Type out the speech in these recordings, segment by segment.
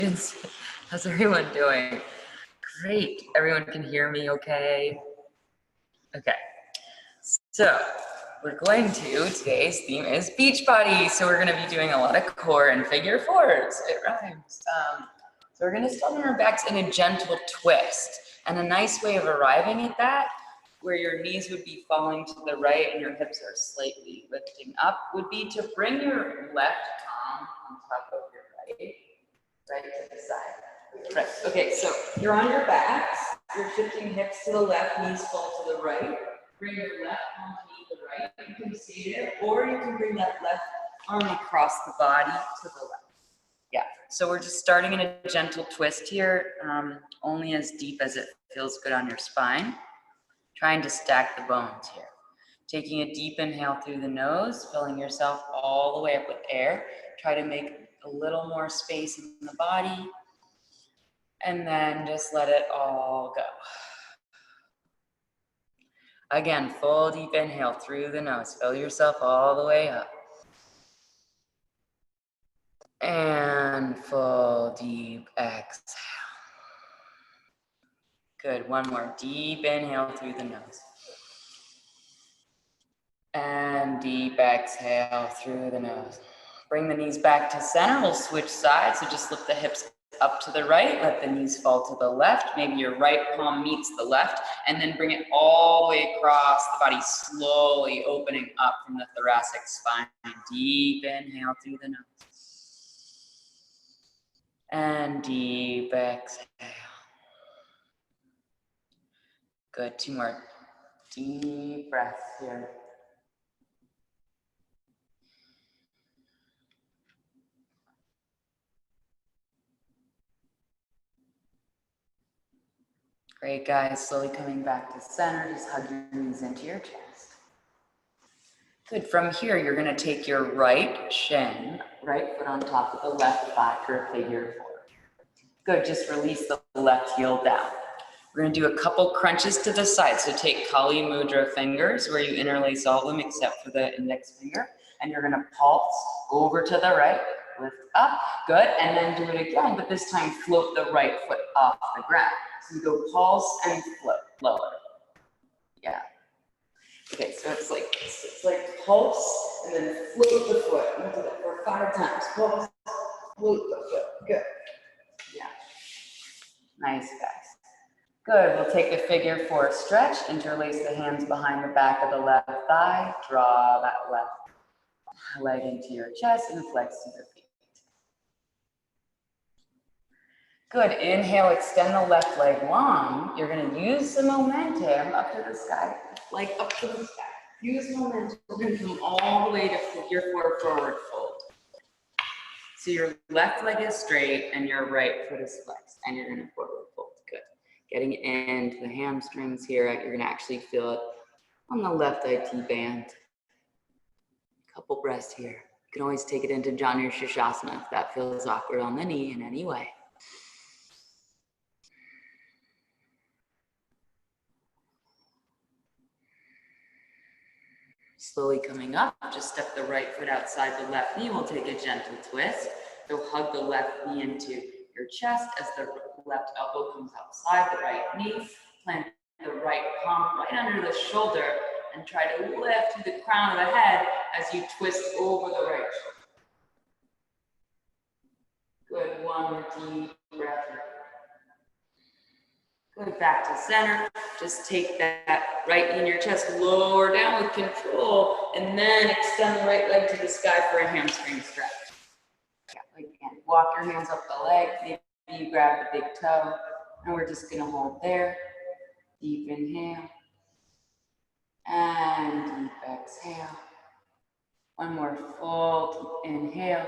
How's everyone doing? Great. Everyone can hear me okay? Okay. So we're going to, today's theme is Beachbody. So we're going to be doing a lot of core and figure fours. It rhymes. So we're going to start on our backs in a gentle twist. And a nice way of arriving at that, where your knees would be falling to the right and your hips are slightly lifting up, would be to bring your left palm on top of your right to the side. Right. Okay, so you're on your backs. You're shifting hips to the left, knees fall to the right. Bring your left arm to the right. You can stay there, or you can bring that left arm across the body to the left. Yeah, so we're just starting in a gentle twist here, only as deep as it feels good on your spine. Trying to stack the bones here. Taking a deep inhale through the nose, filling yourself all the way up with air. Try to make a little more space in the body. And then just let it all go. Again, full deep inhale through the nose. Fill yourself all the way up. And full deep exhale. Good, one more deep inhale through the nose. And deep exhale through the nose. Bring the knees back to center. We'll switch sides. So just lift the hips up to the right. Let the knees fall to the left. Maybe your right palm meets the left. And then bring it all the way across the body, slowly opening up from the thoracic spine. Deep inhale through the nose. And deep exhale. Good, two more deep breaths here. Great, guys. Slowly coming back to center. Just hug your knees into your chest. Good. From here, you're going to take your right shin, right foot on top of the left thigh for a figure four. Good. Just release the left heel down. We're going to do a couple crunches to the side. So take Kali Mudra fingers where you interlace all of them except for the index finger. And you're going to pulse over to the right, lift up. Good. And then do it again, but this time float the right foot off the ground. So you go pulse and float, lower. Yeah. Okay, so it's like this. It's like pulse and then float the foot. We'll do that for 5 times. Pulse, float the foot. Good. Yeah. Nice, guys. Good. We'll take a figure four stretch. Interlace the hands behind the back of the left thigh. Draw that left leg into your chest and flex to the feet. Good. Inhale, extend the left leg long. You're going to use the momentum up to the sky, like up to the sky. Use momentum. We're going to come all the way to figure four forward fold. So your left leg is straight and your right foot is flexed, and you're going to forward fold. Good. Getting into the hamstrings here. You're going to actually feel it on the left IT band. Couple breaths here. You can always take it into Janu Shirshasana if that feels awkward on the knee in any way. Slowly coming up, just step the right foot outside the left knee. We'll take a gentle twist. So hug the left knee into your chest as the left elbow comes outside the right knee. Plant the right palm right under the shoulder and try to lift through the crown of the head as you twist over the right shoulder. Good, one more deep breath. Good, back to center. Just take that right knee in your chest, lower down with control, and then extend the right leg to the sky for a hamstring stretch. Yeah, again, walk your hands up the leg, maybe you grab the big toe, and we're just gonna hold there. Deep inhale, and deep exhale. One more full deep inhale,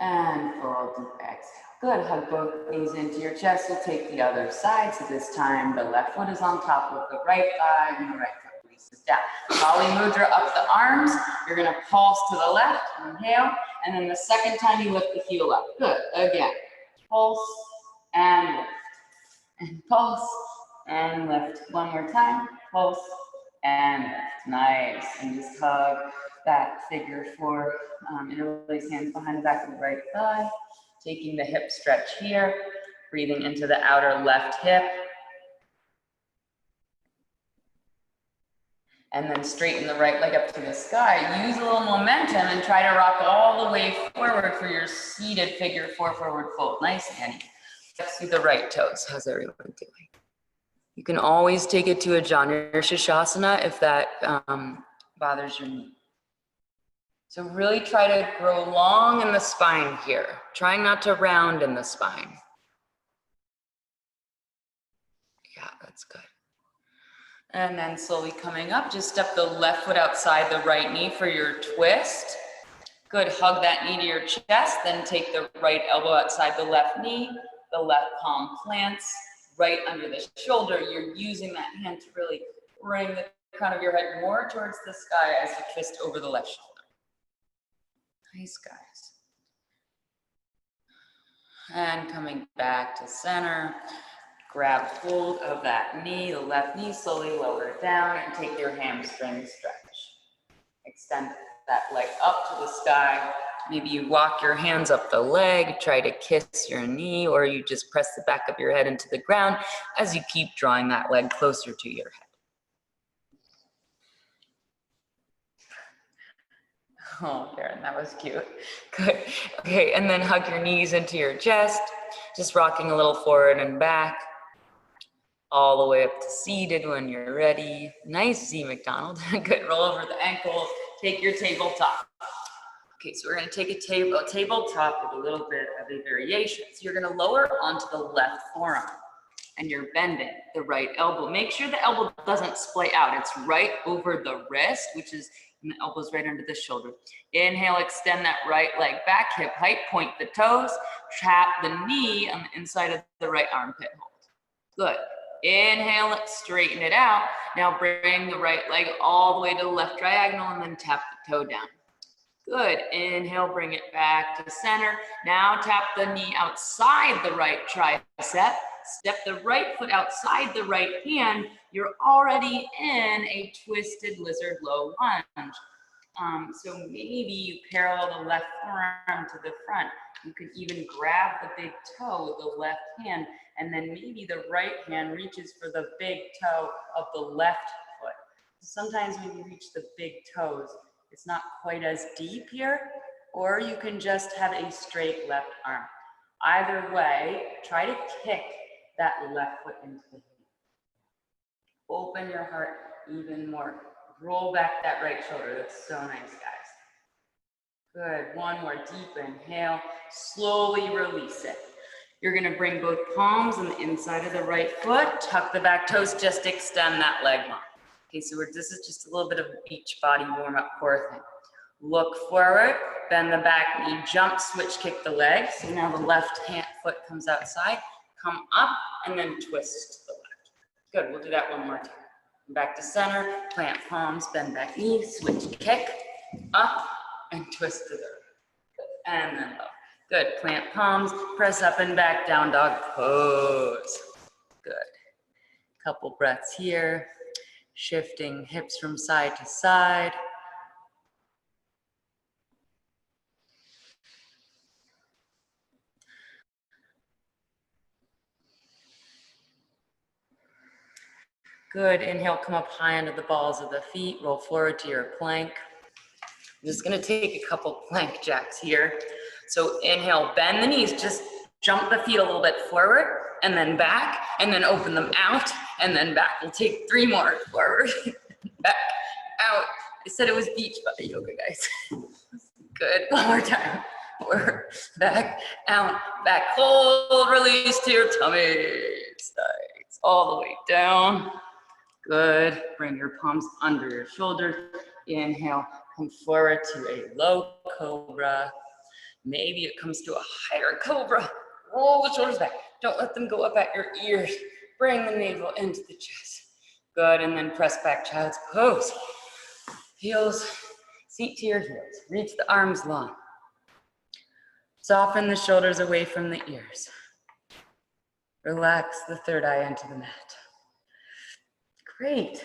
and full deep exhale. Good, hug both knees into your chest. We'll take the other side. So this time the left foot is on top of the right thigh and the right foot releases down. Kali Mudra up the arms. You're gonna pulse to the left, inhale. And then the second time you lift the heel up. Good, again. Pulse and lift. And pulse and lift. One more time, pulse and lift. Nice, and just hug that figure four. Interlace hands behind the back of the right thigh. Taking the hip stretch here, breathing into the outer left hip. And then straighten the right leg up to the sky. Use a little momentum and try to rock all the way forward for your seated figure 4 forward fold. Nice, Annie. Flex through the right toes. How's everyone doing? You can always take it to a Janu Shirshasana if that bothers your knee. So really try to grow long in the spine here. Trying not to round in the spine. Yeah, that's good. And then slowly coming up, just step the left foot outside the right knee for your twist. Good, hug that knee to your chest, then take the right elbow outside the left knee, the left palm plants right under the shoulder. You're using that hand to really bring the crown of your head more towards the sky as you twist over the left shoulder. Nice, guys. And coming back to center. Grab hold of that knee, the left knee, slowly lower it down and take your hamstring stretch. Extend that leg up to the sky. Maybe you walk your hands up the leg, try to kiss your knee, or you just press the back of your head into the ground as you keep drawing that leg closer to your head. Oh, Karen, that was cute. Good. Okay, and then hug your knees into your chest, just rocking a little forward and back. All the way up to seated when you're ready. Nice, Z McDonald. Good, roll over the ankles, take your tabletop. Okay, so we're gonna take a tabletop with a little bit of a variation. So you're gonna lower onto the left forearm and you're bending the right elbow. Make sure the elbow doesn't splay out. It's right over the wrist, which is, and the elbow's right under the shoulder. Inhale, extend that right leg back, hip height, point the toes, trap the knee on the inside of the right armpit hold. Good. Inhale, straighten it out. Now bring the right leg all the way to the left diagonal and then tap the toe down. Good. Inhale, bring it back to center. Now tap the knee outside the right tricep. Step the right foot outside the right hand. You're already in a twisted lizard low lunge. So maybe you parallel the left forearm to the front. You could even grab the big toe with the left hand, and then maybe the right hand reaches for the big toe of the left foot. Sometimes when you reach the big toes, it's not quite as deep here, or you can just have a straight left arm. Either way, try to kick that left foot into the hand. Open your heart even more. Roll back that right shoulder. That's so nice, guys. Good. One more deep inhale. Slowly release it. You're going to bring both palms on the inside of the right foot. Tuck the back toes. Just extend that leg long. Okay, so this is just a little bit of beach body warm-up core thing. Look forward. Bend the back knee. Jump, switch, kick the leg. So now the left foot comes outside. Come up and then twist to the left. Good. We'll do that one more time. Back to center, plant palms, bend back knee, switch, kick, up, and twist to the right. And then low. Good, plant palms, press up and back, down dog pose. Good. Couple breaths here, shifting hips from side to side. Good, inhale, come up high under the balls of the feet, roll forward to your plank. I'm just gonna take a couple plank jacks here. So inhale, bend the knees, just jump the feet a little bit forward, and then back, and then open them out, and then back. We'll take 3 more, forward, back, out. I said it was beach body yoga, guys. Good, one more time. Forward, back, out, back, hold, release to your tummy, sides, all the way down. Good. Bring your palms under your shoulders. Inhale, come forward to a low cobra. Maybe it comes to a higher cobra. Roll the shoulders back. Don't let them go up at your ears. Bring the navel into the chest. Good. And then press back, child's pose. Heels, seat to your heels. Reach the arms long. Soften the shoulders away from the ears. Relax the third eye into the mat. Great.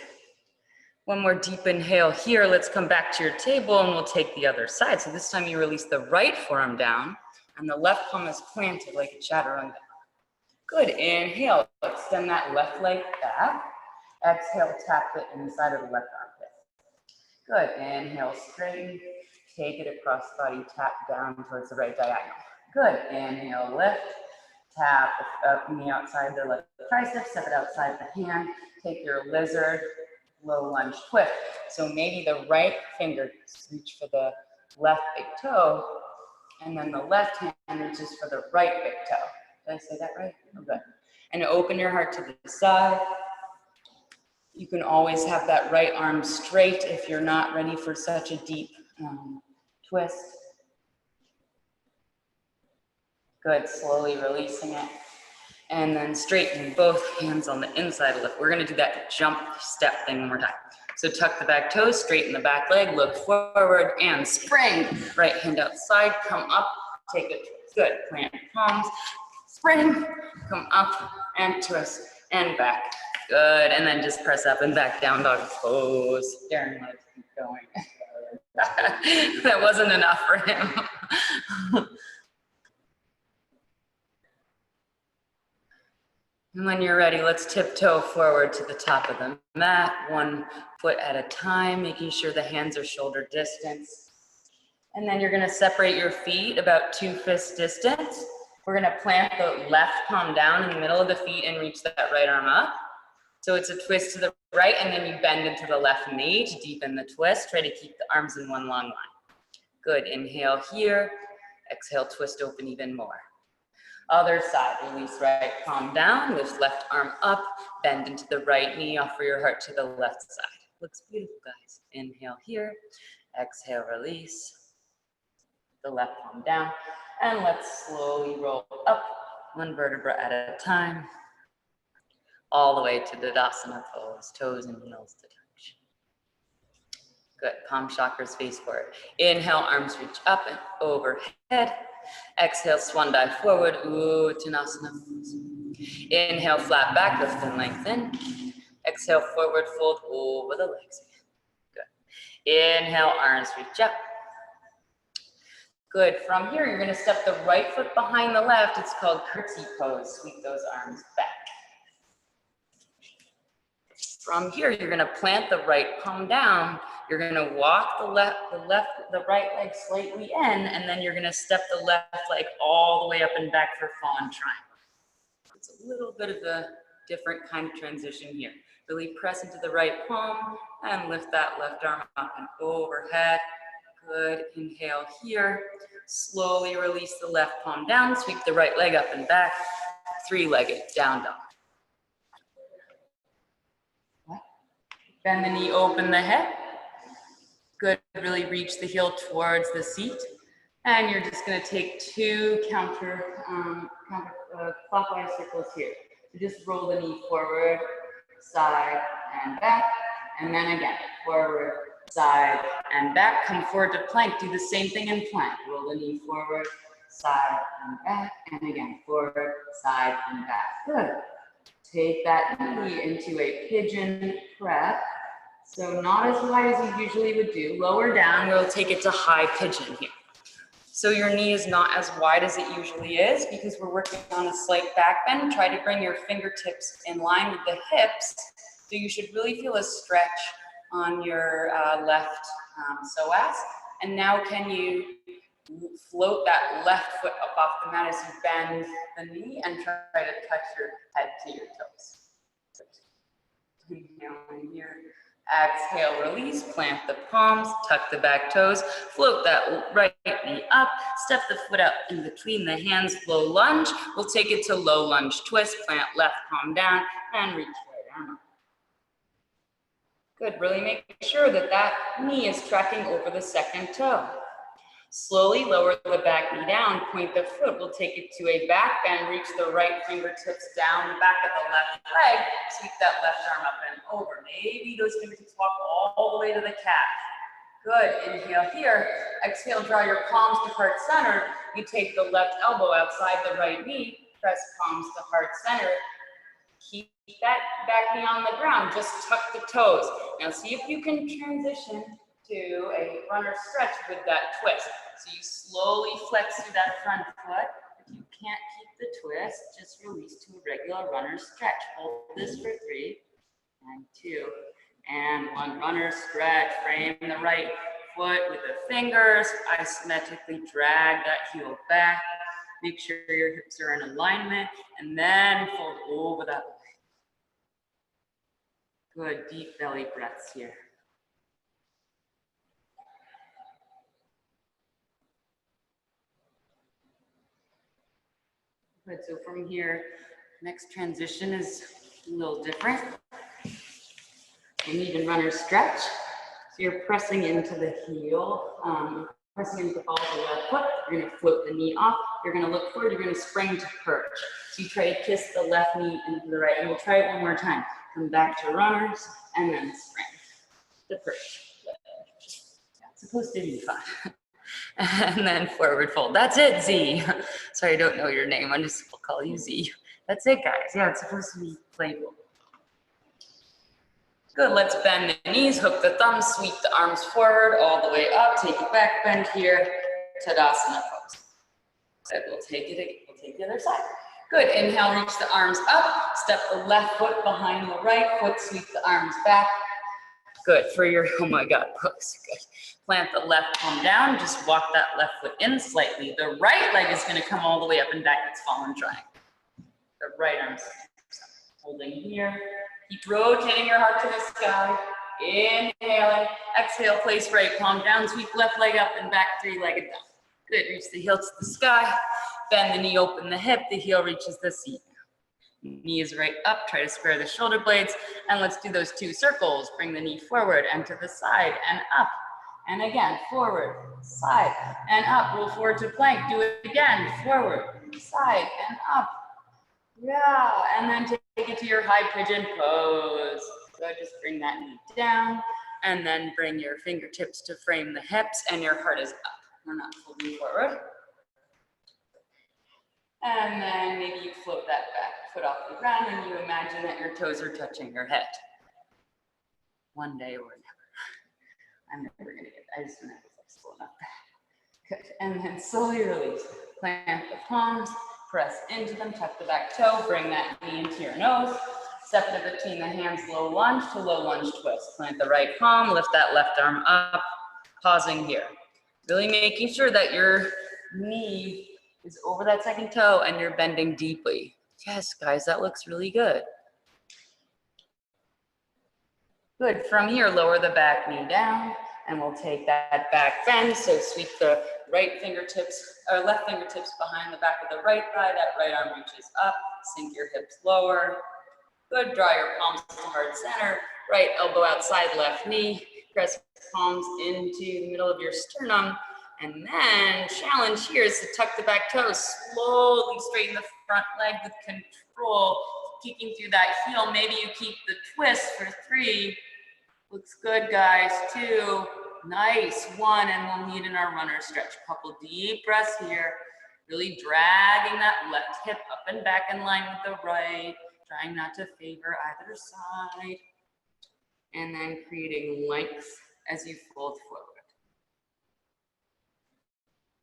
One more deep inhale here. Let's come back to your table and we'll take the other side. So this time you release the right forearm down, and the left palm is planted like a chaturanga. Good, inhale, extend that left leg back. Exhale, tap the inside of the left armpit. Good, inhale, straighten, take it across the body, tap down towards the right diagonal. Good, inhale, lift, tap up knee outside the left tricep, step it outside the hand, take your lizard, low lunge twist. So maybe the right finger reach for the left big toe, and then the left hand reaches for the right big toe. Did I say that right? Oh, good. And open your heart to the side. You can always have that right arm straight if you're not ready for such a deep twist. Good, slowly releasing it. And then straighten both hands on the inside of the lift. We're gonna do that jump step thing one more time. So tuck the back toes, straighten the back leg, look forward and spring. Right hand outside, come up, take a twist. Good, plant palms, spring, come up and twist and back. Good, and then just press up and back, down dog pose. Darren, let's keep going. That wasn't enough for him. And when you're ready, let's tiptoe forward to the top of the mat, 1 foot at a time, making sure the hands are shoulder distance. And then you're gonna separate your feet about 2 fist distance. We're gonna plant the left palm down in the middle of the feet and reach that right arm up. So it's a twist to the right, and then you bend into the left knee to deepen the twist. Try to keep the arms in one long line. Good, inhale here. Exhale, twist open even more. Other side, release right palm down, lift left arm up, bend into the right knee, offer your heart to the left side. Looks beautiful, guys. Inhale here, exhale, release. The left palm down, and let's slowly roll up, 1 vertebra at a time, all the way to Tadasana pose, toes and heels to touch. Good, palm chakras face forward. Inhale, arms reach up and overhead. Exhale, swan dive forward, Uttanasana pose. Inhale, flat back, lift and lengthen. Exhale, forward fold over the legs. Good. Inhale, arms reach up. Good, from here, you're gonna step the right foot behind the left. It's called curtsy pose. Sweep those arms back. From here, you're gonna plant the right palm down. You're gonna walk the right leg slightly in, and then you're gonna step the left leg all the way up and back for fawn triangle. It's a little bit of a different kind of transition here. Really press into the right palm and lift that left arm up and overhead. Good, inhale here. Slowly release the left palm down, sweep the right leg up and back. 3-legged down dog. Bend the knee, open the hip. Good, really reach the heel towards the seat. And you're just gonna take 2 clockwise circles here. So just roll the knee forward, side, and back. And then again, forward, side, and back. Come forward to plank. Do the same thing in plank. Roll the knee forward, side, and back. And again, forward, side, and back. Good. Take that knee into a pigeon press. So not as wide as you usually would do. Lower down, we'll take it to high pigeon here. So your knee is not as wide as it usually is because we're working on a slight back bend. Try to bring your fingertips in line with the hips. So you should really feel a stretch on your left psoas. And now can you float that left foot up off the mat as you bend the knee and try to touch your head to your toes. Inhale in here. Exhale, release, plant the palms, tuck the back toes, float that right knee up, step the foot up in between the hands, low lunge. We'll take it to low lunge twist, plant left palm down, and reach right arm up. Good, really make sure that that knee is tracking over the second toe. Slowly lower the back knee down, point the foot. We'll take it to a back bend, reach the right fingertips down the back of the left leg, sweep that left arm up and over. Maybe those fingertips walk all the way to the calf. Good, inhale here. Exhale, draw your palms to heart center. You take the left elbow outside the right knee, press palms to heart center. Keep that back knee on the ground, just tuck the toes. Now see if you can transition to a runner stretch with that twist. So you slowly flex through that front foot. If you can't keep the twist, just release to a regular runner stretch. Hold this for 3 and 2 and 1. Runner stretch. Frame the right foot with the fingers. Isometrically drag that heel back. Make sure your hips are in alignment, and then fold over that leg. Good, deep belly breaths here. Good, so from here, next transition is a little different. Uneven runner stretch. So you're pressing into the heel, pressing into the ball of the left foot. You're gonna float the knee off. You're gonna look forward, you're gonna spring to perch. So you try to kiss the left knee into the right, and we'll try it one more time. Come back to runners, and then spring to perch. Yeah, it's supposed to be fun. And then forward fold. That's it, Z. Sorry, I don't know your name. I just will call you Z. That's it, guys. Yeah, it's supposed to be playful. Good, let's bend the knees, hook the thumbs, sweep the arms forward, all the way up, take it back, bend here, Tadasana pose. So we'll take the other side. Good, inhale, reach the arms up, step the left foot behind the right foot, sweep the arms back. Good, for your, oh my God, pose, good. Plant the left palm down, just walk that left foot in slightly. The right leg is gonna come all the way up and back, it's fallen triangle. The right arm's holding here. Keep rotating your heart to the sky. Inhaling, exhale, place right palm down, sweep left leg up and back, 3-legged down. Good, reach the heel to the sky. Bend the knee, open the hip, the heel reaches the seat. Knee is right up, try to square the shoulder blades, and let's do those 2 circles. Bring the knee forward and to the side and up. And again, forward, side, and up. Roll forward to plank. Do it again, forward, side, and up. Yeah, and then take it to your high pigeon pose. So just bring that knee down, and then bring your fingertips to frame the hips, and your heart is up. We're not folding forward. And then maybe you float that back foot off the ground, and you imagine that your toes are touching your head. One day or never. I'm never gonna get, I just don't have it flexible enough. Good, and then slowly release. Plant the palms, press into them, tuck the back toe, bring that knee into your nose. Step it between the hands, low lunge to low lunge twist. Plant the right palm, lift that left arm up, pausing here. Really making sure that your knee is over that second toe and you're bending deeply. Yes, guys, that looks really good. Good, from here, lower the back knee down, and we'll take that back bend. So sweep the right fingertips, or left fingertips behind the back of the right thigh. That right arm reaches up, sink your hips lower. Good, draw your palms to heart center. Right elbow outside left knee. Press palms into the middle of your sternum. And then challenge here is to tuck the back toes. Slowly straighten the front leg with control. Kicking through that heel. Maybe you keep the twist for 3. Looks good, guys. 2. Nice. 1. And we'll meet in our runner stretch. Couple deep breaths here. Really dragging that left hip up and back in line with the right. Trying not to favor either side. And then creating length as you fold forward.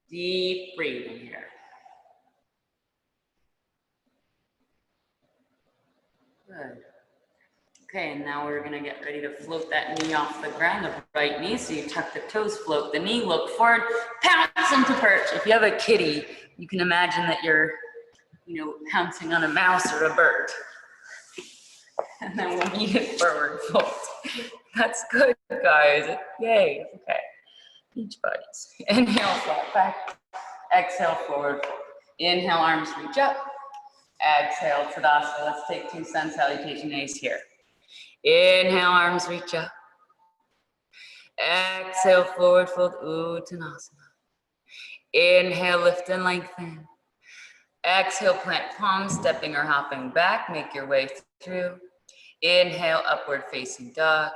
Deep breathing here. Good. Okay, and now we're gonna get ready to float that knee off the ground, the right knee. So you tuck the toes, float the knee, look forward, pounce into perch. If you have a kitty, you can imagine that you're, pouncing on a mouse or a bird. And then we'll meet it forward fold. That's good, guys. Yay, okay. Beach buddies. Inhale, flat back. Exhale, forward fold. Inhale, arms reach up. Exhale, Tadasana. Let's take 2 sun salutation A's here. Inhale, arms reach up. Exhale, forward fold, Uttanasana. Inhale, lift and lengthen. Exhale, plant palms, stepping or hopping back. Make your way through. Inhale, upward facing dog.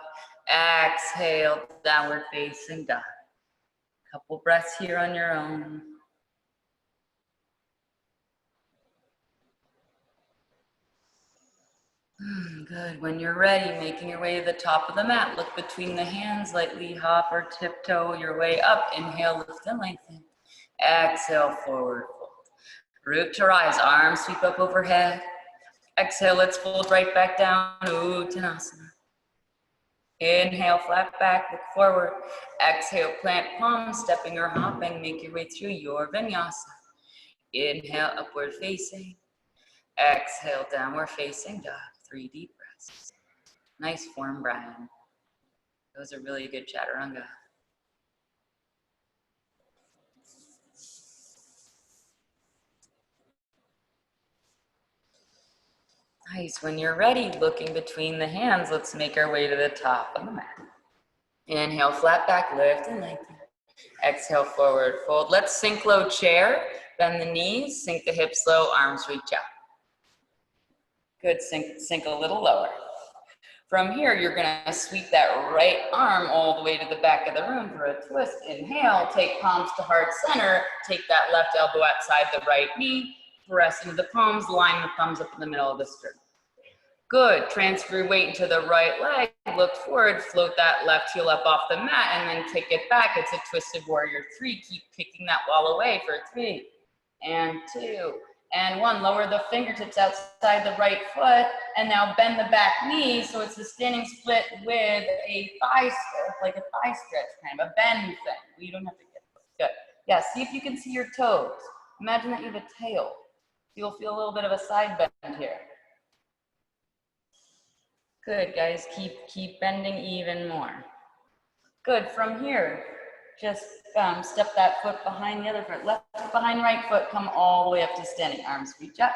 Exhale, downward facing dog. Couple breaths here on your own. Good. When you're ready, making your way to the top of the mat, look between the hands, lightly hop or tiptoe your way up. Inhale, lift and lengthen. Exhale, forward fold. Root to rise, arms sweep up overhead. Exhale, let's fold right back down, Uttanasana. Inhale, flat back, look forward. Exhale, plant palms, stepping or hopping, make your way through your vinyasa. Inhale, upward facing. Exhale, downward facing dog. 3 deep breaths. Nice form, Brian. That was a really good chaturanga. Nice. When you're ready, looking between the hands, let's make our way to the top of the mat. Inhale, flat back, lift and lengthen. Exhale, forward fold. Let's sink low chair. Bend the knees, sink the hips low, arms reach out. Good, sink a little lower. From here, you're gonna sweep that right arm all the way to the back of the room for a twist. Inhale, take palms to heart center. Take that left elbow outside the right knee. Press into the palms, line the thumbs up in the middle of the sternum. Good, transfer your weight into the right leg, look forward, float that left heel up off the mat, and then kick it back. It's a twisted warrior 3. Keep kicking that wall away for 3, and 2, and 1. Lower the fingertips outside the right foot, and now bend the back knee, so it's a standing split with a thigh stretch, like a thigh stretch, kind of a bend thing. You don't have to get good. Yeah, see if you can see your toes. Imagine that you have a tail. You'll feel a little bit of a side bend here. Good, guys, keep bending even more. Good, from here, just step that foot behind the other foot. Left foot behind right foot, come all the way up to standing. Arms reach up.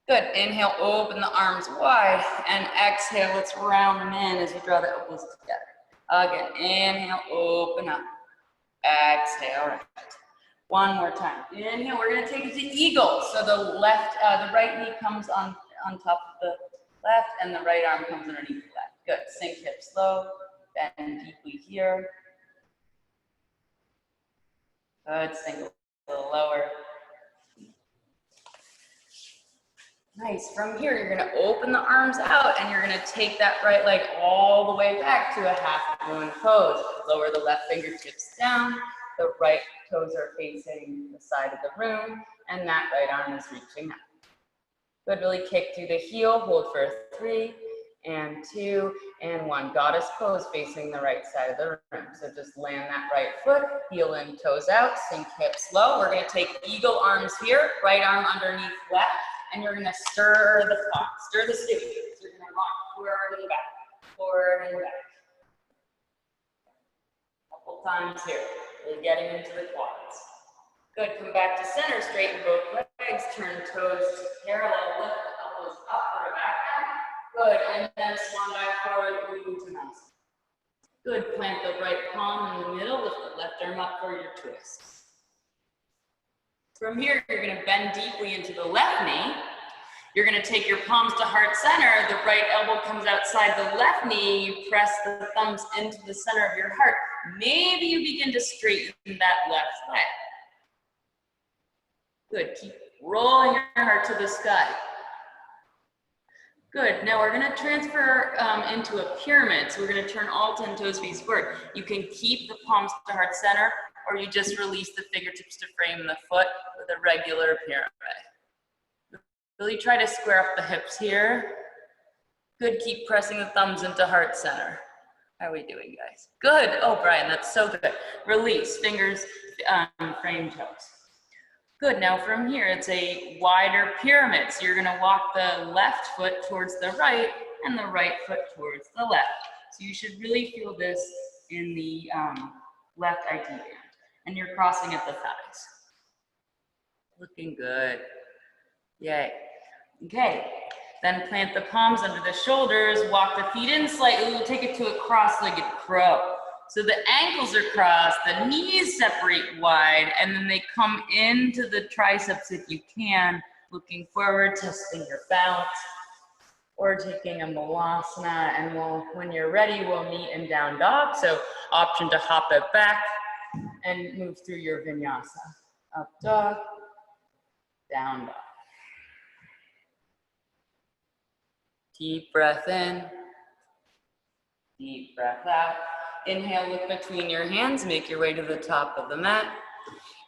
Good, inhale, open the arms wide, and exhale, let's round them in as you draw the elbows together. Again, inhale, open up. Exhale, right. One more time. Inhale, we're gonna take it to eagle. So the right knee comes on top of the left, and the right arm comes underneath the left. Good, sink hips low, bend deeply here. Good, sink a little lower. Nice, from here, you're gonna open the arms out, and you're gonna take that right leg all the way back to a half moon pose. Lower the left fingertips down, the right toes are facing the side of the room, and that right arm is reaching up. Good, really kick through the heel, hold for 3, and 2, and 1. Goddess pose facing the right side of the room. So just land that right foot, heel in, toes out, sink hips low. We're gonna take eagle arms here, right arm underneath left, and you're gonna stir the quad, stir the stiffy. So you're gonna rock forward and back, forward and back. Couple times here, really getting into the quads. Good, come back to center, straighten both legs, turn toes parallel, lift the elbows up for a back bend. Good, and then swan back forward, Uttanasana. Good, plant the right palm in the middle, lift the left arm up for your twist. From here, you're gonna bend deeply into the left knee. You're gonna take your palms to heart center, the right elbow comes outside the left knee, you press the thumbs into the center of your heart. Maybe you begin to straighten that left leg. Good, keep rolling your heart to the sky. Good, now we're gonna transfer into a pyramid. So we're gonna turn all 10 toes face forward. You can keep the palms to heart center, or you just release the fingertips to frame the foot with a regular pyramid. Really try to square up the hips here. Good, keep pressing the thumbs into heart center. How are we doing, guys? Good, oh, Brian, that's so good. Release, fingers, frame toes. Good, now from here, it's a wider pyramid. So you're gonna walk the left foot towards the right and the right foot towards the left. So you should really feel this in the left IT band. And you're crossing at the thighs. Looking good. Yay. Okay, then plant the palms under the shoulders, walk the feet in slightly, we'll take it to a cross-legged crow. So the ankles are crossed, the knees separate wide, and then they come into the triceps if you can, looking forward, testing your bounce, or taking a Malasana, and when you're ready, we'll meet in down dog. So option to hop it back and move through your vinyasa. Up dog, down dog. Deep breath in, deep breath out. Inhale, look between your hands, make your way to the top of the mat.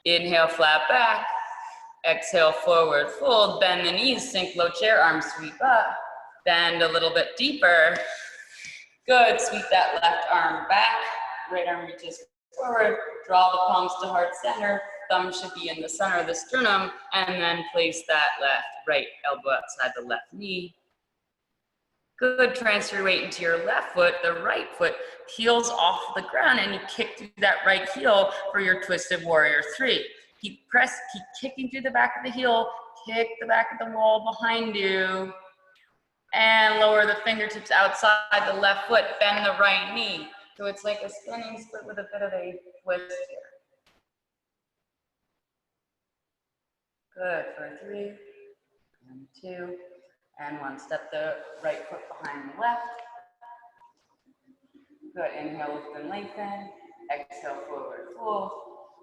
Inhale, flat back. Exhale, forward fold. Bend the knees, sink low chair, arms sweep up. Bend a little bit deeper. Good, sweep that left arm back. Right arm reaches forward. Draw the palms to heart center. Thumb should be in the center of the sternum. And then place that right elbow outside the left knee. Good, transfer your weight into your left foot. The right foot heels off the ground and you kick through that right heel for your twisted warrior 3. Keep kicking through the back of the heel. Kick the back of the wall behind you. And lower the fingertips outside the left foot. Bend the right knee. So it's like a spinning split with a bit of a twist here. Good, for 3, and 2, and 1. Step the right foot behind the left. Good, inhale, lift and lengthen. Exhale, forward fold.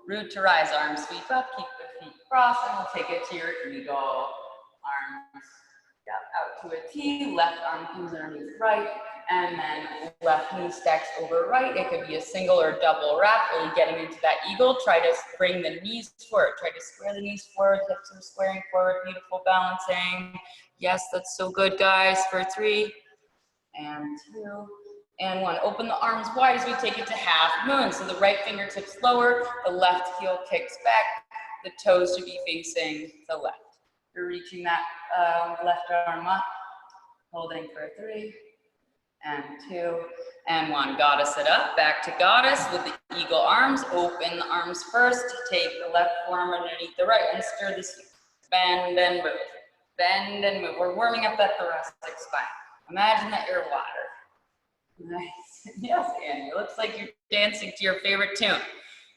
Root to rise, arms sweep up. Keep the feet crossed, and we'll take it to your eagle. Arms out to a T. Left arm comes underneath right, and then left knee stacks over right. It could be a single or double wrap. Really getting into that eagle. Try to bring the knees forward. Try to square the knees forward. Hips are squaring forward. Beautiful balancing. Yes, that's so good, guys. For 3, and 2, and 1. Open the arms wide as we take it to half moon. So the right fingertips lower, the left heel kicks back. The toes should be facing the left. You're reaching that left arm up, holding for 3, and 2, and 1. Goddess it up, back to goddess with the eagle arms. Open the arms first. Take the left forearm underneath the right and stir the seat. Bend and move. Bend and move. We're warming up that thoracic spine. Imagine that you're water. Nice. Yes, Annie. It looks like you're dancing to your favorite tune.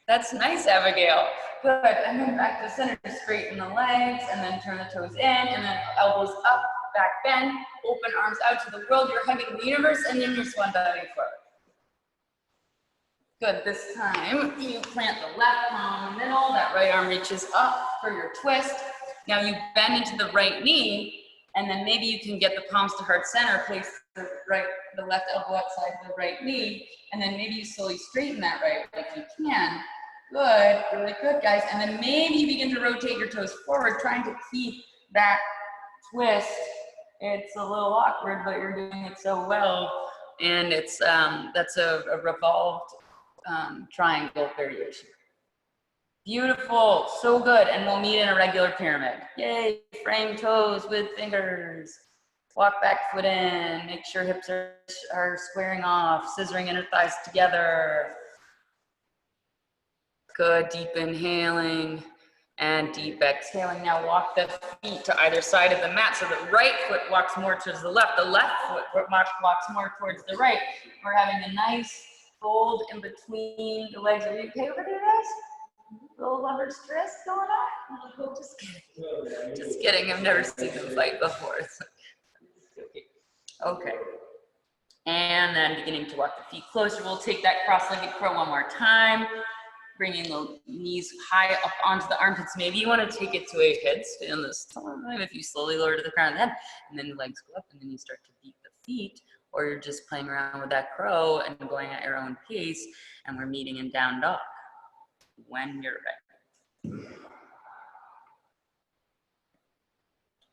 That's nice, Abigail. Good. And then back to center. Straighten the legs, and then turn the toes in, and then elbows up, back bend. Open arms out to the world. You're hugging the universe, and then you're swan diving forward. Good. This time, you plant the left palm in the middle. That right arm reaches up for your twist. Now you bend into the right knee, and then maybe you can get the palms to heart center. Place the left elbow outside the right knee, and then maybe you slowly straighten that right if you can. Good, really good, guys. And then maybe you begin to rotate your toes forward, trying to keep that twist. It's a little awkward, but you're doing it so well. And it's that's a revolved triangle variation. Beautiful, so good. And we'll meet in a regular pyramid. Yay, frame toes with fingers. Walk back foot in, make sure hips are squaring off, scissoring inner thighs together. Good, deep inhaling and deep exhaling. Now walk the feet to either side of the mat so the right foot walks more towards the left foot walks more towards the right. We're having a nice fold in between the legs. Are you okay over there, guys? Little lover stress going on? Oh, just kidding. Just kidding, I've never seen them fight before. Okay. And then beginning to walk the feet closer. We'll take that cross-legged crow one more time. Bringing the knees high up onto the armpits. Maybe you want to take it to a headstand this time if you slowly lower to the crown of the head. And then the legs go up and then you start to beat the feet. Or you're just playing around with that crow and going at your own pace. And we're meeting in down dog when you're ready.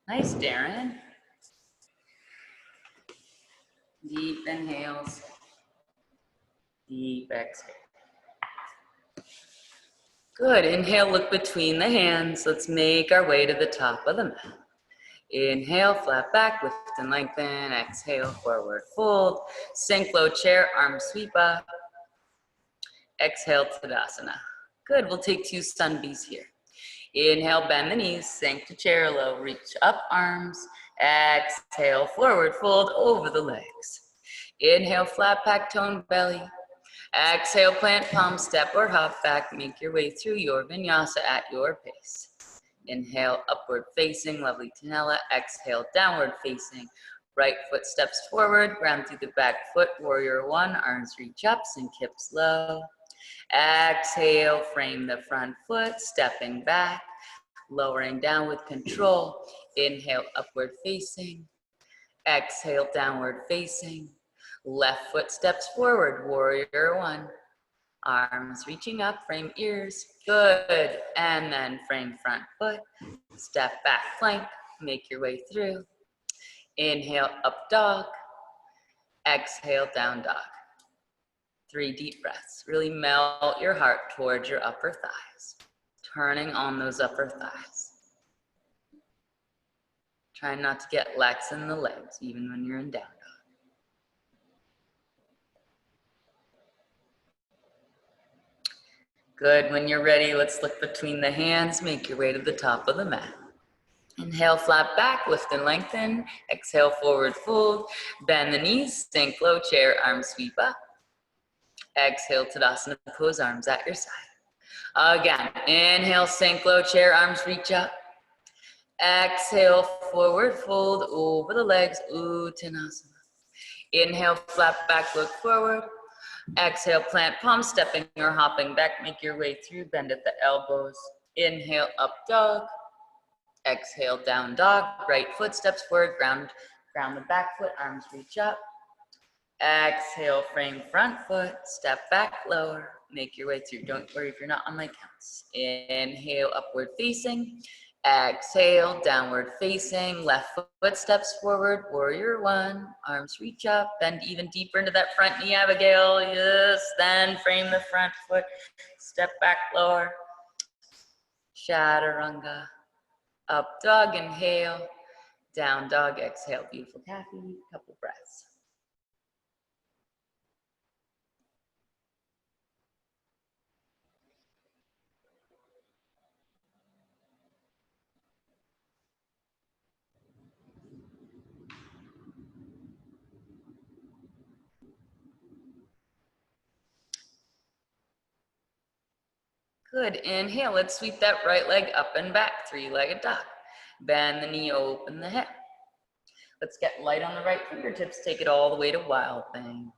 Nice, Darren. Deep inhales. Deep exhale. Good, inhale, look between the hands. Let's make our way to the top of the mat. Inhale, flat back, lift and lengthen. Exhale, forward fold. Sink low chair, arms sweep up. Exhale, Tadasana. Good, we'll take 2 sun bees here. Inhale, bend the knees, sink to chair low, reach up arms. Exhale, forward fold over the legs. Inhale, flat back, tone belly. Exhale, plant palm, step or hop back. Make your way through your vinyasa at your pace. Inhale, upward facing, lovely Tanela. Exhale, downward facing. Right foot steps forward, ground through the back foot, warrior 1. Arms reach up, sink hips low. Exhale, frame the front foot, stepping back, lowering down with control. Inhale, upward facing. Exhale, downward facing. Left foot steps forward, warrior 1. Arms reaching up, frame ears, good. And then frame front foot, step back plank, make your way through. Inhale, up dog. Exhale, down dog. 3 deep breaths. Really melt your heart towards your upper thighs. Turning on those upper thighs. Try not to get lax in the legs, even when you're in down dog. Good, when you're ready, let's look between the hands, make your way to the top of the mat. Inhale, flat back, lift and lengthen. Exhale, forward fold. Bend the knees, sink low, chair, arms sweep up. Exhale, Tadasana pose, arms at your side. Again, inhale, sink low, chair, arms reach up. Exhale, forward fold over the legs, Uttanasana. Inhale, flat back, look forward. Exhale, plant palms, stepping or hopping back, make your way through, bend at the elbows. Inhale, up dog. Exhale, down dog. Right foot steps forward, ground the back foot, arms reach up. Exhale, frame front foot, step back, lower, make your way through. Don't worry if you're not on my counts. Inhale, upward facing. Exhale, downward facing. Left foot steps forward, warrior one. Arms reach up, bend even deeper into that front knee, Abigail. Yes, then frame the front foot, step back, lower. Chaturanga. Up dog, inhale. Down dog, exhale. Beautiful, Kathy. Couple breaths. Good, inhale, let's sweep that right leg up and back, 3-legged dog. Bend the knee, open the hip. Let's get light on the right fingertips, take it all the way to wild thing.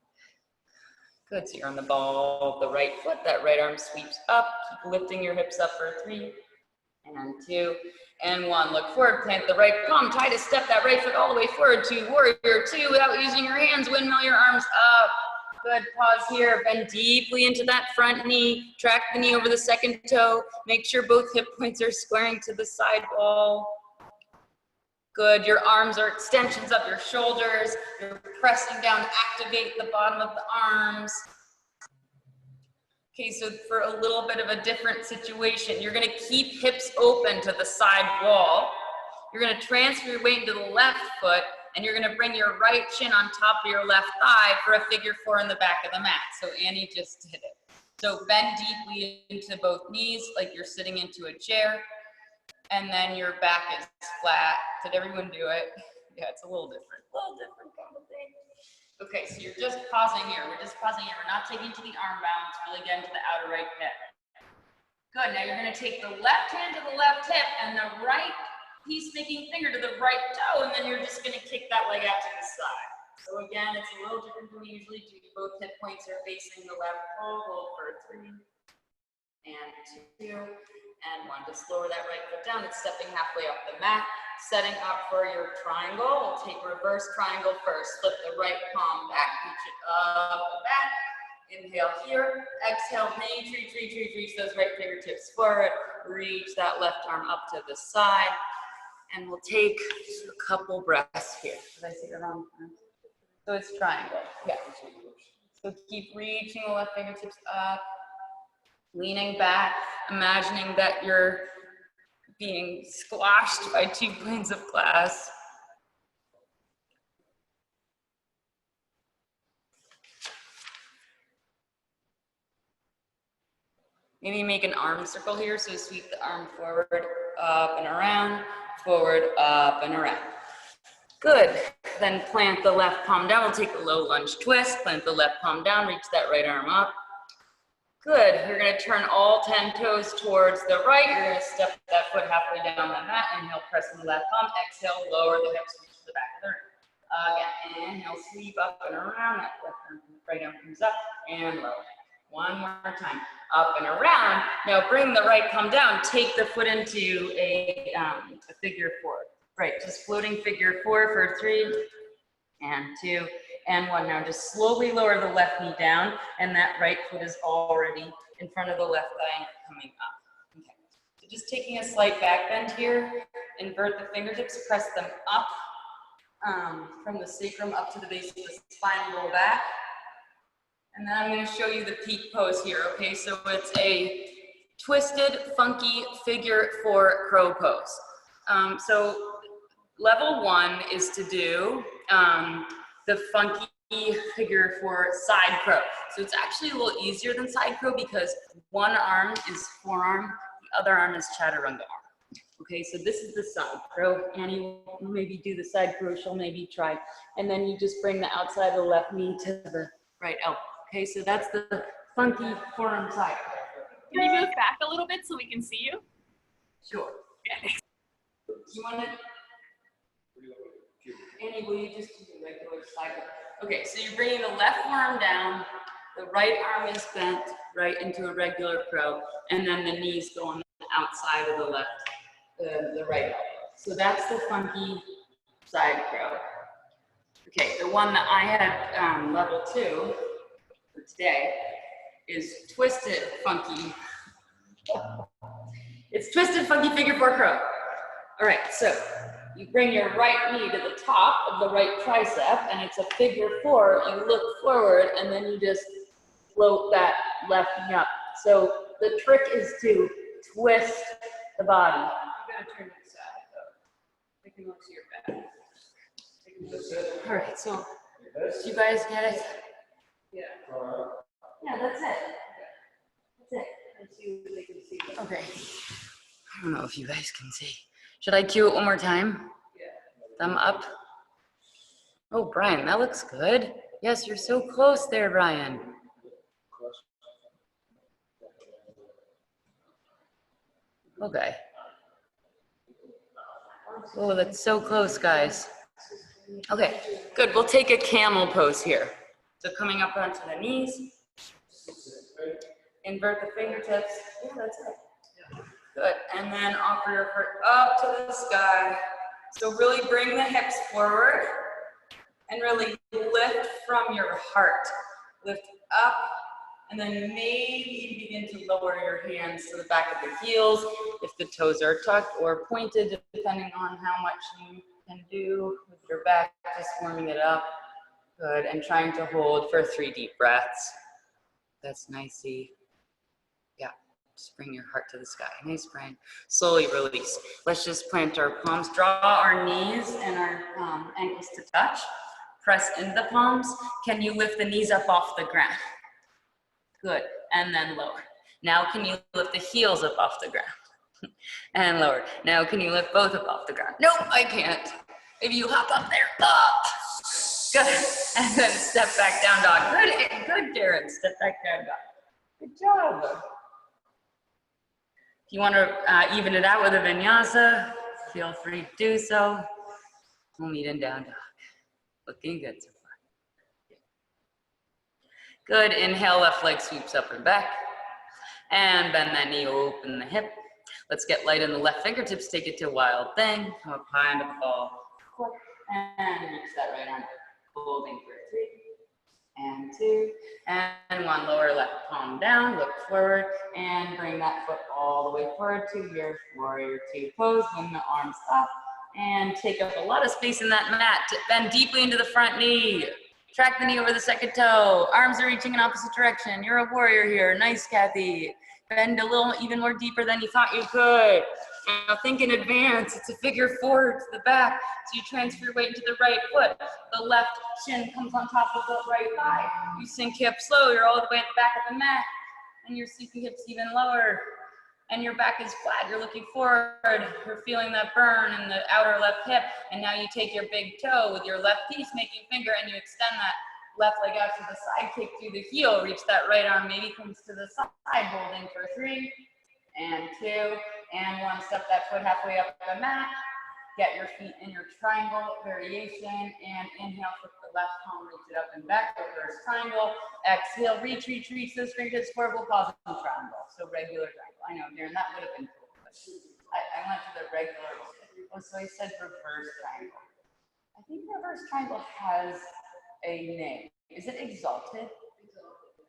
Good, so you're on the ball of the right foot, that right arm sweeps up, keep lifting your hips up for 3, and 2, and 1. Look forward, plant the right palm, try to step that right foot all the way forward to warrior 2 without using your hands, windmill your arms up. Good, pause here, bend deeply into that front knee, track the knee over the second toe, make sure both hip points are squaring to the side wall. Good, your arms are extensions of your shoulders, you're pressing down to activate the bottom of the arms. Okay, so for a little bit of a different situation, you're gonna keep hips open to the side wall. You're gonna transfer your weight into the left foot, and you're gonna bring your right shin on top of your left thigh for a figure 4 in the back of the mat. So Annie just did it. So bend deeply into both knees like you're sitting into a chair, and then your back is flat. Did everyone do it? Yeah, it's a little different kind of thing. Okay, so you're just pausing here. We're just pausing here. We're not taking to the arm balance, really getting to the outer right hip. Good, now you're gonna take the left hand to the left hip and the right peacemaking finger to the right toe, and then you're just gonna kick that leg out to the side. So again, it's a little different than we usually do. Both hip points are facing the left pole. Hold for 3, and 2, and 1. Just lower that right foot down. It's stepping halfway up the mat. Setting up for your triangle. We'll take reverse triangle first. Flip the right palm back, reach it up and back. Inhale here. Exhale, reach those right fingertips forward. Reach that left arm up to the side. And we'll take a couple breaths here. Did I say the wrong one? So it's triangle. Yeah. So keep reaching the left fingertips up. Leaning back, imagining that you're being squashed by 2 planes of glass. Maybe make an arm circle here, so sweep the arm forward, up and around, forward, up and around. Good, then plant the left palm down. We'll take a low lunge twist, plant the left palm down, reach that right arm up. Good, you're gonna turn all 10 toes towards the right. You're gonna step that foot halfway down the mat. Inhale, press in the left palm. Exhale, lower the hips, reach to the back of the room. Again, inhale, sweep up and around. That left arm, right arm comes up and lower. One more time, up and around. Now bring the right palm down. Take the foot into a figure 4. Right, just floating figure 4 for 3, and 2, and one. Now just slowly lower the left knee down, and that right foot is already in front of the left thigh and coming up. Okay, so just taking a slight back bend here, invert the fingertips, press them up from the sacrum up to the base of the spine, roll back. And then I'm going to show you the peak pose here, okay? So it's a twisted, funky figure 4 crow pose. So level 1 is to do the funky figure 4 side crow. So it's actually a little easier than side crow because one arm is forearm, the other arm is chaturanga arm. Okay, so this is the side crow. Annie will maybe do the side crow, she'll maybe try. And then you just bring the outside of the left knee to the right elbow. Okay, so that's the funky forearm side. Can you move back a little bit so we can see you? Sure. Yeah. You want to, Annie, will you just do the regular side crow? Okay, so you're bringing the left forearm down, the right arm is bent right into a regular crow, and then the knees go on the outside of the left, the right elbow. So that's the funky side crow. Okay, the one that I had level 2 for today is twisted funky. It's twisted funky figure 4 crow. All right, so you bring your right knee to the top of the right tricep, and it's a figure 4. You look forward, and then you just float that left knee up. So the trick is to twist the body. I'm gonna turn this side though. Take a look to your back. All right, so do you guys get it? Yeah. Yeah, that's it. That's it. Let's see if they can see it. Okay. I don't know if you guys can see. Should I cue it one more time? Yeah. Thumb up. Oh, Brian, that looks good. Yes, you're so close there, Brian. Okay. Oh, that's so close, guys. Okay, good. We'll take a camel pose here. So coming up onto the knees. Invert the fingertips. Yeah, that's it. Good. And then offer your foot up to the sky. So really bring the hips forward and really lift from your heart. Lift up, and then maybe begin to lower your hands to the back of the heels if the toes are tucked or pointed, depending on how much you can do with your back, just warming it up. Good. And trying to hold for 3 deep breaths. That's nicey. Yeah. Just bring your heart to the sky. Nice, Brian. Slowly release. Let's just plant our palms. Draw our knees and our ankles to touch. Press into the palms. Can you lift the knees up off the ground? Good. And then lower. Now can you lift the heels up off the ground? And lower. Now can you lift both up off the ground? Nope, I can't. Maybe you hop up there. Up. Good. And then step back down dog. Good, Darren. Step back down dog. Good job. If you want to even it out with a vinyasa, feel free to do so. We'll meet in down dog. Looking good so far. Good. Inhale, left leg sweeps up and back. And bend that knee, open the hip. Let's get light in the left fingertips. Take it to wild thing. Come up high into ball. And reach that right arm. Holding for 3 and 2 and 1. Lower left palm down. Look forward and bring that foot all the way forward to your warrior 2 pose. Bring the arms up and take up a lot of space in that mat. Bend deeply into the front knee. Track the knee over the second toe. Arms are reaching in opposite direction. You're a warrior here. Nice, Kathy. Bend a little even more deeper than you thought you could. Now think in advance. It's a figure 4 to the back. So you transfer your weight into the right foot. The left shin comes on top of the right thigh. You sink hips low. You're all the way at the back of the mat. And you're sinking hips even lower. And your back is flat. You're looking forward. You're feeling that burn in the outer left hip. And now you take your big toe with your left peacemaking finger and you extend that left leg out to the side, kick through the heel, reach that right arm, maybe comes to the side, holding for 3 and 2 and 1. Step that foot halfway up the mat. Get your feet in your triangle variation and inhale, flip the left palm, reach it up and back, reverse triangle. Exhale, reach those fingertips forward, we'll pause in triangle. So regular triangle. I know, Darren, that would have been cool. But I went to the regular. Oh, so I said reverse triangle. I think reverse triangle has a name. Is it exalted?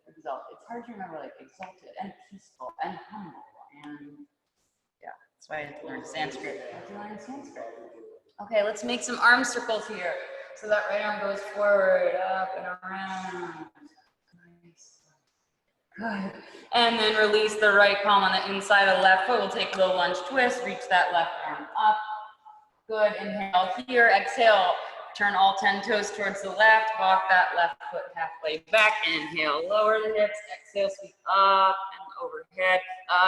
Exalted. It's hard to remember, like exalted and peaceful and humble and yeah. That's why I had to learn Sanskrit. I had to learn Sanskrit. Okay, let's make some arm circles here. So that right arm goes forward, up and around. Nice. Good. And then release the right palm on the inside of the left foot. We'll take a little lunge twist, reach that left arm up. Good, inhale here, exhale. Turn all 10 toes towards the left, walk that left foot halfway back. Inhale, lower the hips, exhale, sweep up and overhead.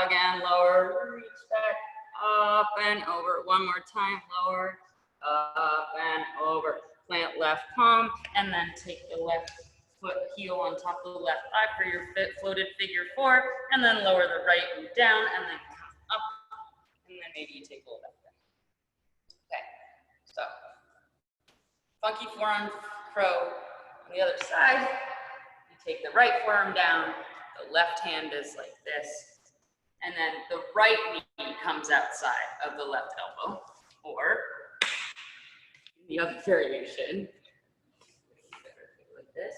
Again, lower, reach back, up and over. One more time, lower, up and over. Plant left palm, and then take the left foot heel on top of the left thigh for your floated figure 4, and then lower the right knee down, and then come up, and then maybe you take a little bit. Okay, so funky forearm crow on the other side. You take the right forearm down, the left hand is like this, and then the right knee comes outside of the left elbow, or the other variation, like this.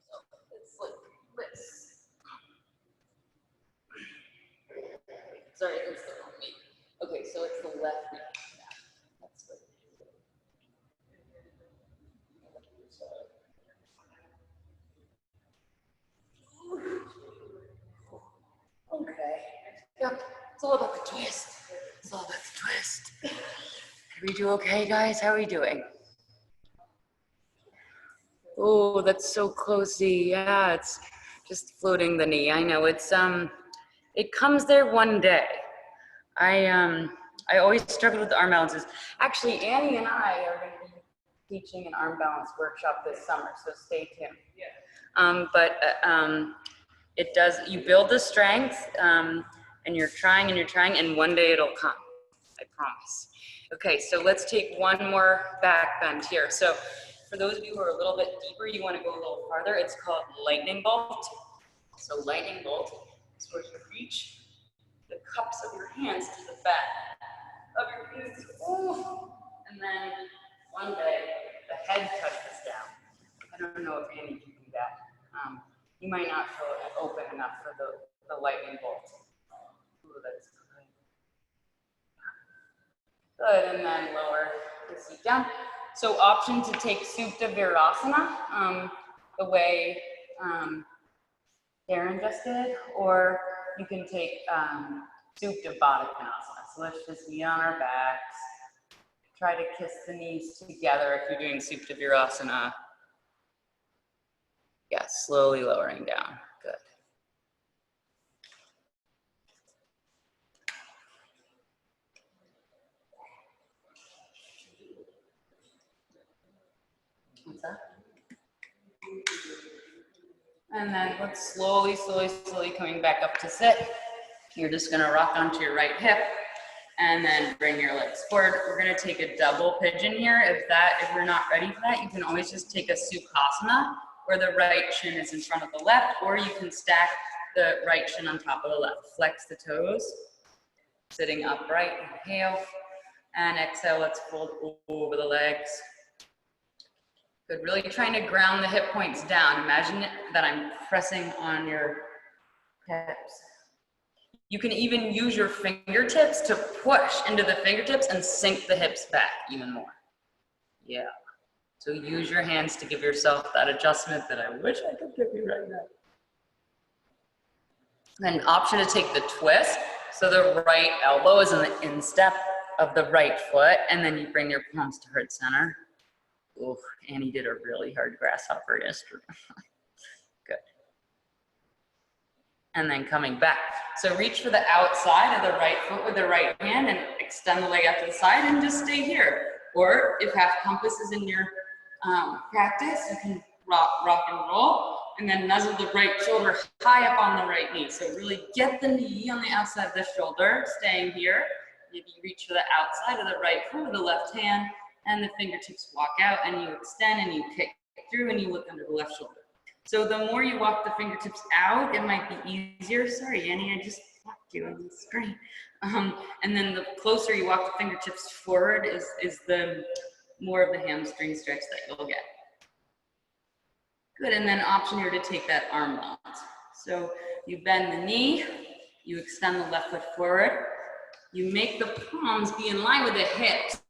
So it's like this. Sorry, it's the wrong knee. Okay, so it's the left knee. That's what okay. Yep, it's all about the twist. It's all about the twist. Did we do okay, guys? How are we doing? Oh, that's so closey. Yeah, it's just floating the knee. I know it's it comes there one day. I always struggled with arm balances. Actually, Annie and I are going to be teaching an arm balance workshop this summer, so stay tuned. Yeah. It does. You build the strength, and you're trying, and one day it'll come. I promise. Okay, so let's take one more back bend here. So for those of you who are a little bit deeper, you want to go a little farther. It's called lightning bolt. So lightning bolt is where you reach the cups of your hands to the back of your knees. Ooh. And then one day the head touches down. I don't know if Annie can do that. You might not feel it open enough for the lightning bolt. Ooh, that's good. Good, and then lower the seat down. So option to take Supta Virasana, the way Darren just did, or you can take Supta Baddha Konasana. So let's just knee on our backs. Try to kiss the knees together if you're doing Supta Virasana. Yeah, slowly lowering down. Good. What's that? And then let's slowly coming back up to sit. You're just gonna rock onto your right hip and then bring your legs forward. We're gonna take a double pigeon here. If you're not ready for that, you can always just take a Sukhasana, where the right shin is in front of the left, or you can stack the right shin on top of the left. Flex the toes, sitting upright, inhale, and exhale, let's fold over the legs. Good, really trying to ground the hip points down. Imagine that I'm pressing on your hips. You can even use your fingertips to push into the fingertips and sink the hips back even more. Yeah. So use your hands to give yourself that adjustment that I wish I could give you right now. Then option to take the twist. So the right elbow is in the instep of the right foot, and then you bring your palms to heart center. Oh, Annie did a really hard grasshopper yesterday. Good. And then coming back. So reach for the outside of the right foot with the right hand and extend the leg out to the side and just stay here. Or if half compass is in your practice, you can rock and roll, and then nuzzle the right shoulder high up on the right knee. So really get the knee on the outside of the shoulder, staying here. Maybe you reach for the outside of the right foot with the left hand, and the fingertips walk out, and you extend and you kick through and you look under the left shoulder. So the more you walk the fingertips out, it might be easier. Sorry, Annie, I just blocked you on the screen. And then the closer you walk the fingertips forward is the more of the hamstring stretch that you'll get. Good, and then option here to take that arm mount. So you bend the knee, you extend the left foot forward, you make the palms be in line with the hips.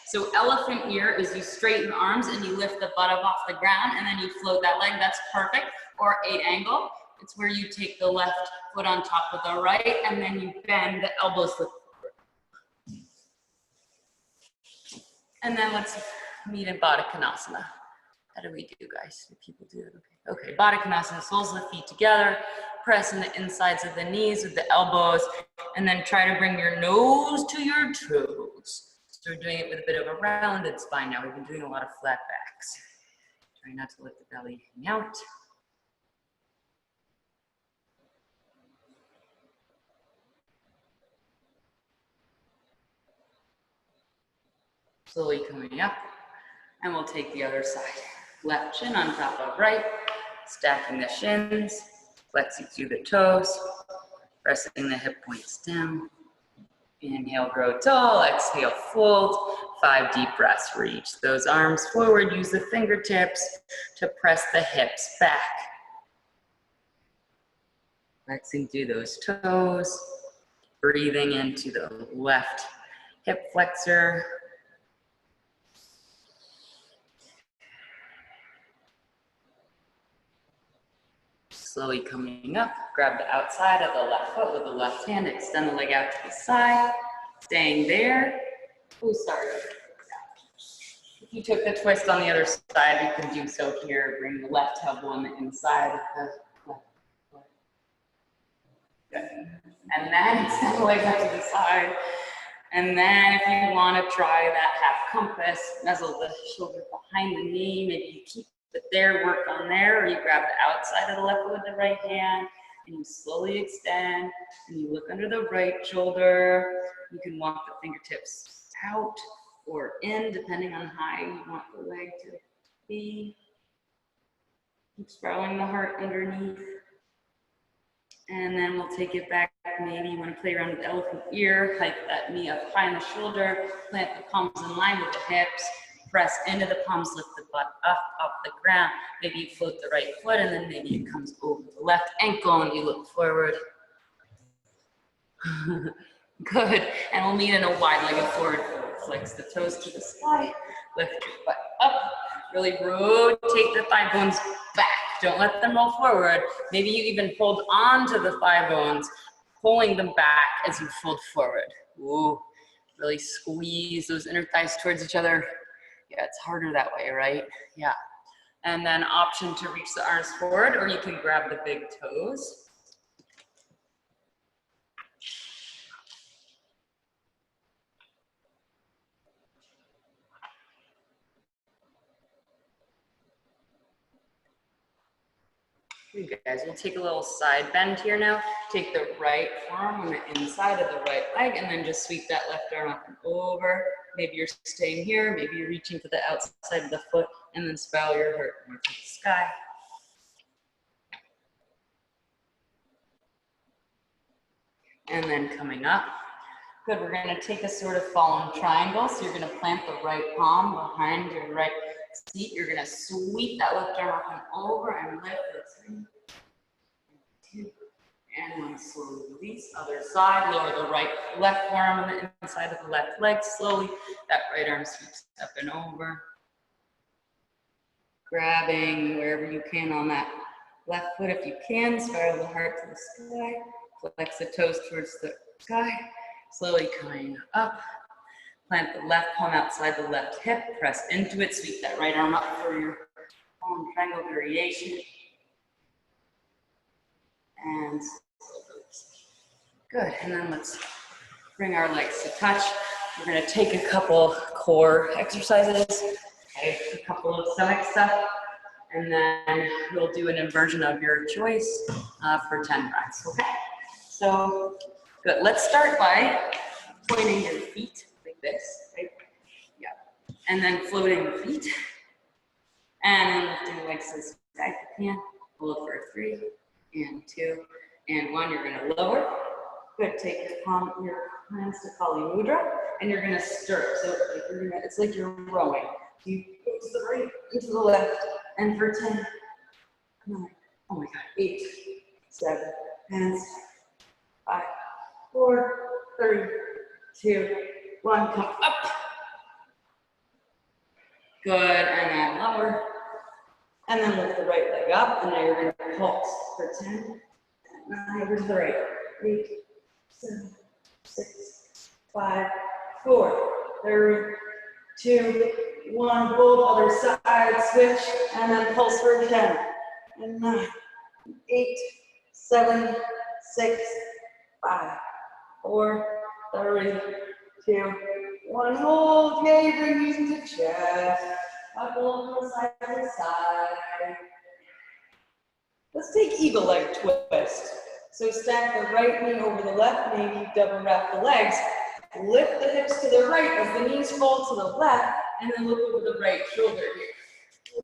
So elephant ear is you straighten the arms and you lift the butt up off the ground and then you float that leg, that's perfect. Or 8 angle, it's where you take the left foot on top of the right and then you bend the elbows forward. And then let's meet in Baddha Konasana. How do we do, guys? Do people do it? Okay, Baddha Konasana, soles of the feet together, pressing the insides of the knees with the elbows, and then try to bring your nose to your toes. So we're doing it with a bit of a rounded spine now. We've been doing a lot of flat backs. Try not to let the belly hang out. Slowly coming up, and we'll take the other side. Left shin on top of right, stacking the shins, flexing through the toes, pressing the hip points down. Inhale, grow tall, exhale, fold. 5 deep breaths, reach those arms forward, use the fingertips to press the hips back. Flexing through those toes, breathing into the left hip flexor. Slowly coming up, grab the outside of the left foot with the left hand, extend the leg out to the side, staying there. Oh, sorry. If you took the twist on the other side, you can do so here. Bring the left elbow on the inside of the left foot. Good. And then extend the leg out to the side. And then if you want to try that half compass, nuzzle the shoulder behind the knee, maybe you keep it there, work on there, or you grab the outside of the left foot with the right hand, and you slowly extend, and you look under the right shoulder. You can walk the fingertips out or in, depending on how high you want the leg to be. Keep spiraling the heart underneath. And then we'll take it back. Maybe you want to play around with the elephant ear, hike that knee up high on the shoulder, plant the palms in line with the hips, press into the palms, lift the butt up off the ground. Maybe you float the right foot and then maybe it comes over the left ankle and you look forward. Good, and we'll meet in a wide-legged forward fold. Flex the toes to the sky, lift your butt up, really rotate the thigh bones back. Don't let them roll forward. Maybe you even hold on to the thigh bones, pulling them back as you fold forward. Ooh, really squeeze those inner thighs towards each other. Yeah, it's harder that way, right? Yeah. And then option to reach the arms forward, or you can grab the big toes. You guys, we'll take a little side bend here now. Take the right arm on the inside of the right leg and then just sweep that left arm up and over. Maybe you're staying here, maybe you're reaching to the outside of the foot and then spiral your heart more to the sky. And then coming up. Good, we're gonna take a sort of fallen triangle. So you're gonna plant the right palm behind your right seat. You're gonna sweep that left arm up and over and lift for 3, 2, and 1. Slowly release. Other side, lower the left arm on the inside of the left leg. Slowly, that right arm sweeps up and over. Grabbing wherever you can on that left foot if you can. Spiral the heart to the sky. Flex the toes towards the sky. Slowly coming up. Plant the left palm outside the left hip. Press into it. Sweep that right arm up for your fallen triangle variation. And good. And then let's bring our legs to touch. We're going to take a couple core exercises. Okay, a couple of stomach stuff. And then we'll do an inversion of your choice for 10 breaths. Okay? So, good. Let's start by pointing your feet like this, right? Yeah. And then floating the feet. And lifting the legs to the sky if you can. Hold for 3, and 2, and 1. You're going to lower. Good. Take your hands to Kali Mudra. and you're gonna stir. So like it's like you're rowing. You go to the right, go to the left, and for 10, 9, oh my God, 8, 7, hands, 5, 4, 3, 2, 1, come up. Good, and then lower. And then lift the right leg up, and now you're gonna pulse for 10, 9, over to the right, 8, 7, 6, 5, 4, 3, 2, 1, both other side, switch, and then pulse for 10, and 9, 8, 7, 6, 5, 4, 3, 2, 1, hold, yay, bring knees into chest, couple from side to side. Let's take eagle leg twist. So stack the right knee over the left, maybe double wrap the legs, lift the hips to the right as the knees fall to the left, and then look over the right shoulder here.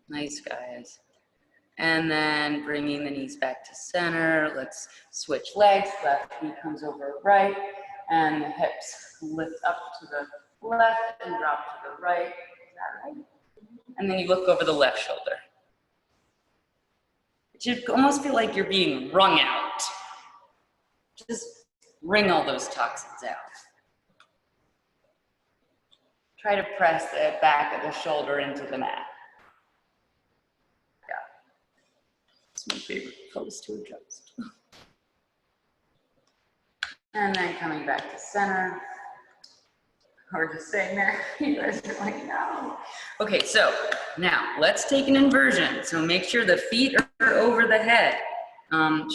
Nice, guys. And then bringing the knees back to center. Let's switch legs. Left knee comes over right, and the hips lift up to the left and drop to the right. Is that right? And then you look over the left shoulder. It should almost feel like you're being wrung out. Just wring all those toxins out. Try to press the back of the shoulder into the mat. Yeah. It's my favorite pose to adjust. And then coming back to center. Or just staying there. You guys are like, no. Okay, so now let's take an inversion. So make sure the feet are over the head.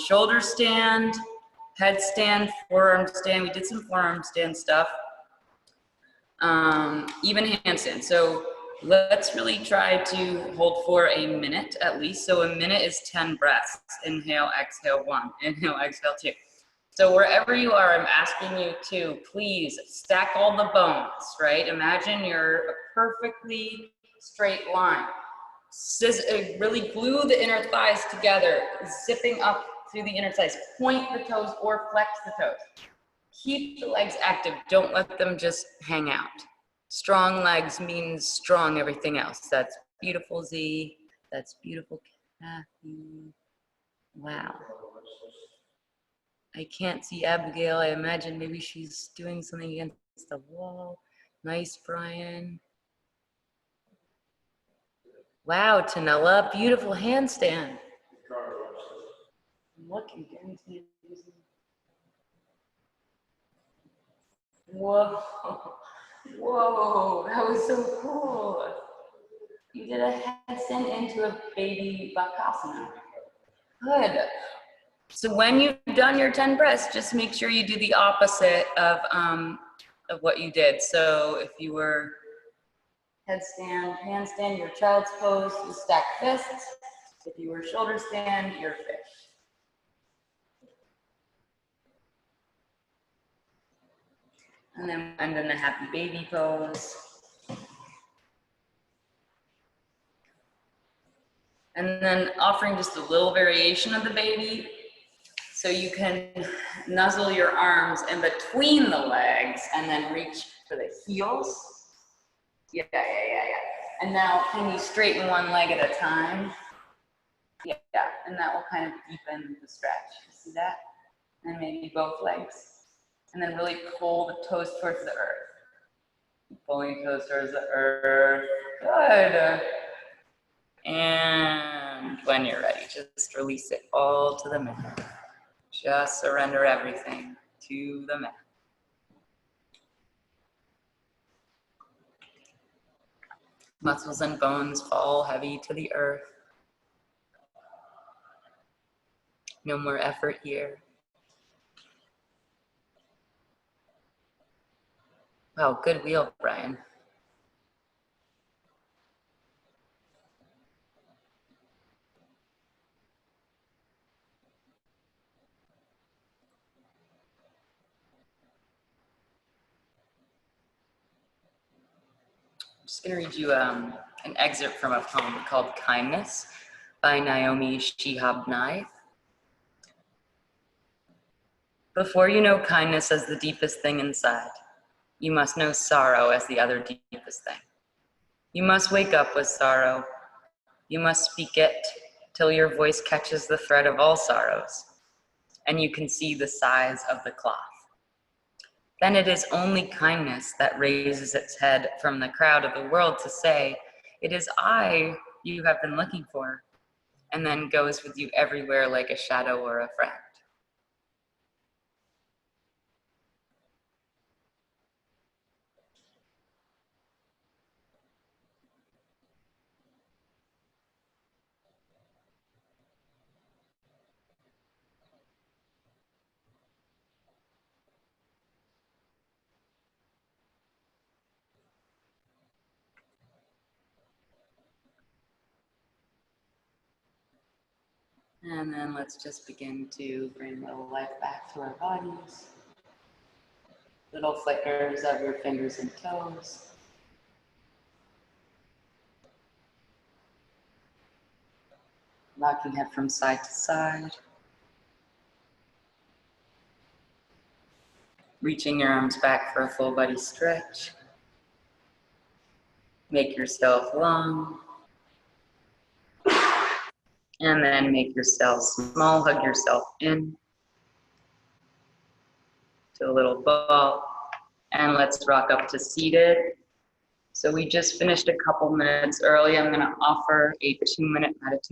Shoulder stand, head stand, forearm stand. We did some forearm stand stuff. Even handstand. So let's really try to hold for a minute at least. So a minute is 10 breaths. Inhale, exhale, 1. Inhale, exhale, 2. So wherever you are, I'm asking you to please stack all the bones, right? Imagine you're a perfectly straight line. Really glue the inner thighs together, zipping up through the inner thighs. Point the toes or flex the toes. Keep the legs active. Don't let them just hang out. Strong legs means strong everything else. That's beautiful, Z. That's beautiful, Kathy. Wow. I can't see Abigail. I imagine maybe she's doing something against the wall. Nice, Brian. Wow, Tanella, beautiful handstand. Look again. Whoa, whoa, that was so cool. You did a headstand into a baby Bakasana. Good. So when you've done your 10 breaths, just make sure you do the opposite of what you did. So if you were headstand, handstand, your child's pose, you stack fists. If you were shoulder stand, your fish. And then end in a happy baby pose. And then offering just a little variation of the baby. So you can nuzzle your arms in between the legs and then reach for the heels. Yeah. And now can you straighten one leg at a time? Yeah, and that will kind of deepen the stretch. See that? And maybe both legs. And then really pull the toes towards the earth. Pulling toes towards the earth. Good. And when you're ready, just release it all to the mat. Just surrender everything to the mat. Muscles and bones fall heavy to the earth. No more effort here. Wow, good wheel, Brian. I'm just going to read you an excerpt from a poem called Kindness. by Naomi Shihab Nye. Before you know kindness as the deepest thing inside, you must know sorrow as the other deepest thing. You must wake up with sorrow. You must speak it till your voice catches the thread of all sorrows, and you can see the size of the cloth. Then it is only kindness that raises its head from the crowd of the world to say, "It is I you have been looking for," and then goes with you everywhere like a shadow or a friend. And then let's just begin to bring a little life back to our bodies. Little flickers of your fingers and toes. Rocking head from side to side. Reaching your arms back for a full body stretch. Make yourself long. And then make yourself small, hug yourself in to a little ball. And let's rock up to seated. So we just finished a couple minutes early. I'm gonna offer a 2-minute meditation